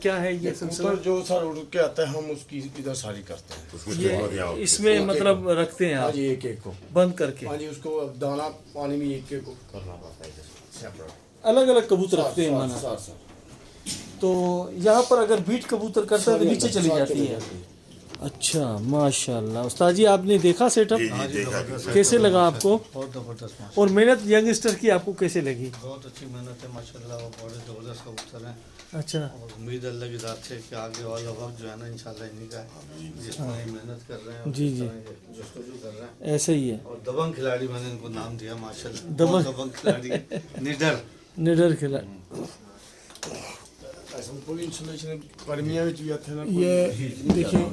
کیا ہے یہ سلسلہ؟ کبوتر جو سر اڑ کے آتا ہے ہم اس کی ادھر ساری کرتے ہیں. اس کو یہ چھوڑ دیا ہوگا. اس میں مطلب رکھتے ہیں ہاں آپ جی ایک ایک کو, بند کر کے, ہاں جی اس کو دانا پانی میں ایک ایک کو کرنا پڑتا ہے سیپریٹ. الگ الگ کبوتر رکھتے ہیں مانا. سر تو یہاں پر اگر بیٹ کبوتر کرتا ہے تو نیچے چلی جاتی ہے. اچھا ماشاء اللہ. استاد جی آپ نے دیکھا سیٹ اپ, جی جی دیکھا کہ کیسے لگا آپ کو؟ بہت زبردست ماشاء اور محنت ینگسٹر کی آپ کو کیسے لگی؟ بہت اچھی محنت ہے ماشاء اللہ, وہ بڑے زبردست کبوتر ہیں. اچھا اور امید اللہ کی ذات سے کہ آگے والا وقت جو ہے نا انشاءاللہ انہیں کا ہے, جس طرح یہ محنت کر رہے ہیں, جی جی جستجو کر رہے ہیں. ایسے ہی ہے. اور دبنگ کھلاڑی میں نے ان کو نام دیا ماشاء اللہ, دبنگ. دبنگ کھلاڑی نڈر. نڈر کھلا. کوئی انسولیشن گرمیاں میں بھی آتے ہیں نا. یہ دیکھیں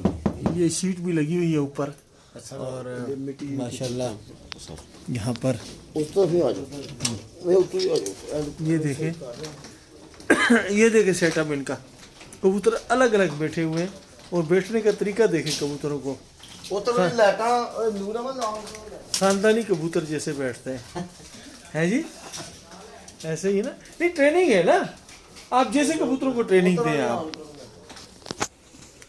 یہ شیٹ بھی لگی ہوئی ہے اوپر, اور ماشاء اللہ یہاں پر اس طرف ہی آ جاؤ. یہ دیکھیں یہ دیکھیں سیٹ اپ ان کا. کبوتر الگ الگ بیٹھے ہوئے ہیں, اور بیٹھنے کا طریقہ دیکھیں کبوتروں کو. خاندانی کبوتر جیسے بیٹھتے ہیں جی, ایسے ہی نا. نہیں ٹریننگ ہے نا, آپ جیسے کبوتروں کو ٹریننگ دیں آپ.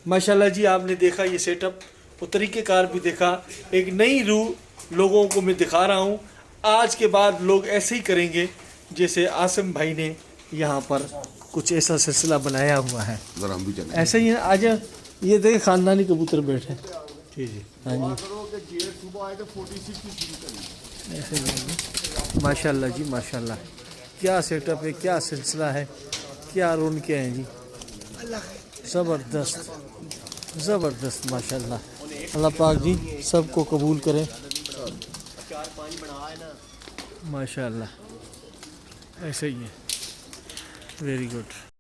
ماشاءاللہ جی آپ نے دیکھا یہ سیٹ اپ, وہ طریقہ کار بھی دیکھا. ایک نئی روح لوگوں کو میں دکھا رہا ہوں. آج کے بعد لوگ ایسے ہی کریں گے جیسے عاصم بھائی نے یہاں پر کچھ ایسا سلسلہ بنایا ہوا ہے. ذرا ہم بھی چلیں. ایسے ہی ہے. آج یہ دیکھیں خاندانی کبوتر بیٹھے. جی جی ہاں جی ایسے ہی ماشاء اللہ جی ماشاء اللہ. کیا سیٹ اپ ہے, کیا سلسلہ ہے, کیا رونقیں ہیں جی. زبردست زبردست ماشاء اللہ. اللہ پاک جی سب کو قبول کرے ماشاء اللہ. ایسے ہی ہے. Very good.